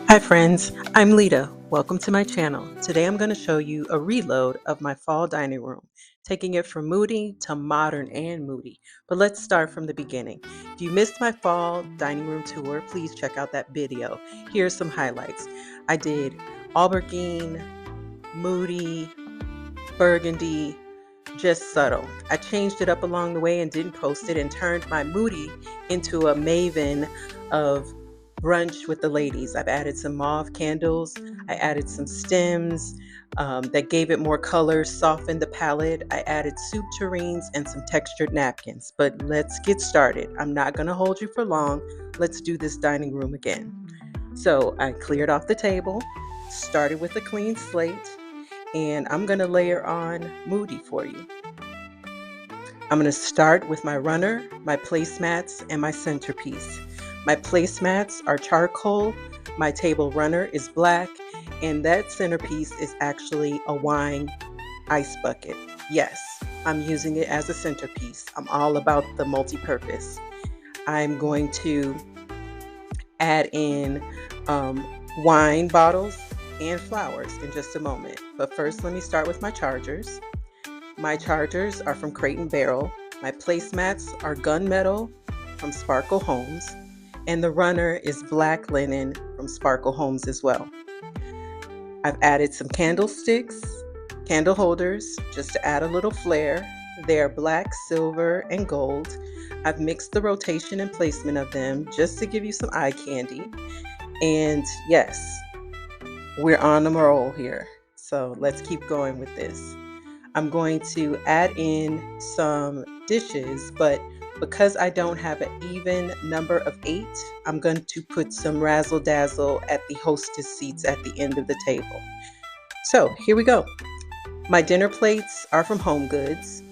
Hi friends, I'm Leta. Welcome to my channel. Today I'm going to show you a reload of my fall dining room, taking it from moody to modern and moody. But let's start from the beginning. If you missed my fall dining room tour, please check out that video. Here's some highlights. I did aubergine, moody, burgundy, just subtle. I changed it up along the way and didn't post it and turned my moody into a maven of brunch with the ladies. I've added some mauve candles. I added some stems that gave it more color, softened the palette. I added soup tureens and some textured napkins. But let's get started. I'm not going to hold you for long. Let's do this dining room again. So I cleared off the table, started with a clean slate, and I'm going to layer on Moody for you. I'm going to start with my runner, my placemats, and my centerpiece. My placemats are charcoal, my table runner is black, and that centerpiece is actually a wine ice bucket. Yes, I'm using it as a centerpiece. I'm all about the multi-purpose. I'm going to add in wine bottles and flowers in just a moment. But first, let me start with my chargers. My chargers are from Crate and Barrel. My placemats are gunmetal from Sparkle Homes. And the runner is black linen from Sparkle Homes as well. I've added some candlesticks, candle holders, just to add a little flair. They are black, silver, and gold. I've mixed the rotation and placement of them just to give you some eye candy. And yes, we're on a roll here. So let's keep going with this. I'm going to add in some dishes, but because I don't have an even number of 8, I'm going to put some razzle dazzle at the hostess seats at the end of the table. So here we go. My dinner plates are from Home Goods.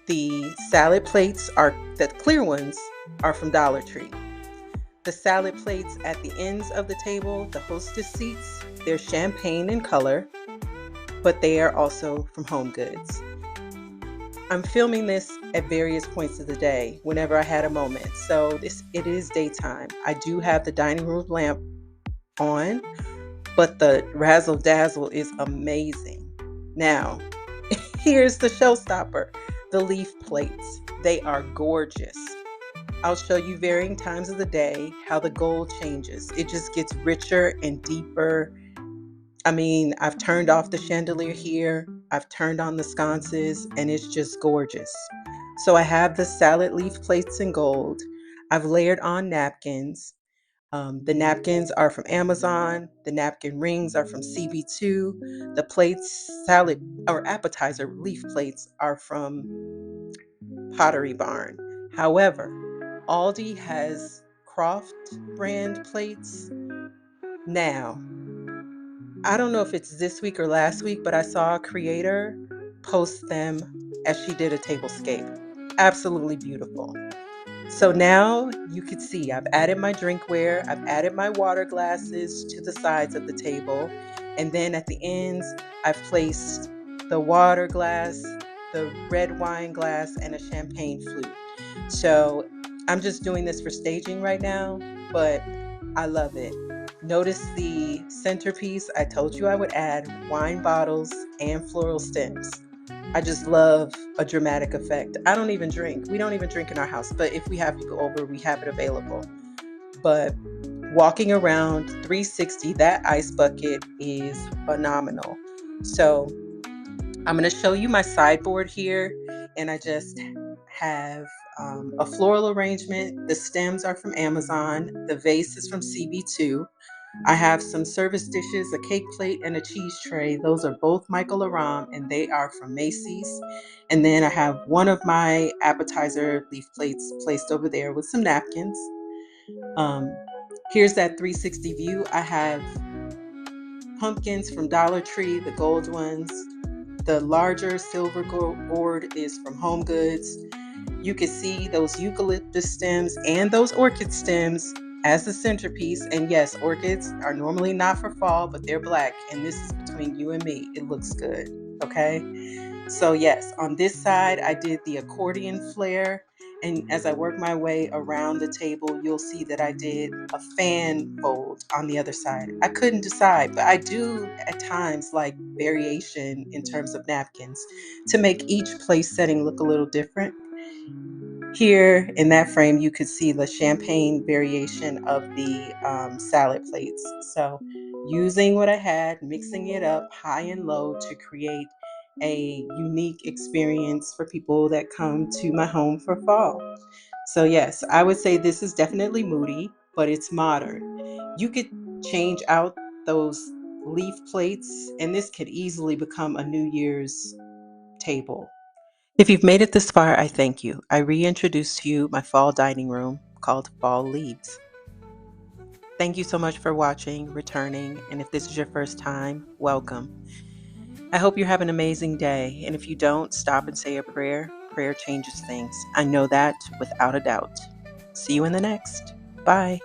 The salad plates the clear ones are from Dollar Tree. The salad plates at the ends of the table, the hostess seats, they're champagne in color, but they are also from Home Goods. I'm filming this at various points of the day whenever I had a moment. So it is daytime. I do have the dining room lamp on, but the razzle dazzle is amazing. Now, here's the showstopper, the leaf plates. They are gorgeous. I'll show you varying times of the day how the gold changes. It just gets richer and deeper. I mean, I've turned off the chandelier here, I've turned on the sconces, and it's just gorgeous. So I have the salad leaf plates in gold. I've layered on napkins. The napkins are from Amazon. The napkin rings are from CB2. The plates, salad or appetizer leaf plates are from Pottery Barn. However, Aldi has Croft brand plates now. I don't know if it's this week or last week, but I saw a creator post them as she did a tablescape. Absolutely beautiful. So now you can see I've added my drinkware, I've added my water glasses to the sides of the table, and then at the ends, I've placed the water glass, the red wine glass, and a champagne flute. So I'm just doing this for staging right now, but I love it. Notice the centerpiece. I told you I would add wine bottles and floral stems. I just love a dramatic effect. I don't even drink. We don't even drink in our house, but if we have people over, we have it available. But walking around 360, that ice bucket is phenomenal. So I'm going to show you my sideboard here, and I just have a floral arrangement. The stems are from Amazon. The vase is from CB2. I have some service dishes, a cake plate, and a cheese tray. Those are both Michael Aram, and they are from Macy's. And then I have one of my appetizer leaf plates placed over there with some napkins. Um, Here's that 360 view. I have pumpkins from Dollar Tree, the gold ones. The larger silver gourd is from Home Goods. You can see those eucalyptus stems and those orchid stems as the centerpiece. And yes, orchids are normally not for fall, but they're black. And this is between you and me. It looks good. Okay. So yes, on this side, I did the accordion flare. And as I work my way around the table, you'll see that I did a fan fold on the other side. I couldn't decide, but I do at times like variation in terms of napkins to make each place setting look a little different. Here in that frame, you could see the champagne variation of the salad plates. So, using what I had, mixing it up high and low to create a unique experience for people that come to my home for fall. So, yes, I would say this is definitely moody, but it's modern. You could change out those leaf plates, and this could easily become a New Year's table. If you've made it this far, I thank you. I reintroduce to you my fall dining room called Fall Leaves. Thank you so much for watching, returning, and if this is your first time, welcome. I hope you have an amazing day, and if you don't, stop and say a prayer. Prayer changes things. I know that without a doubt. See you in the next. Bye.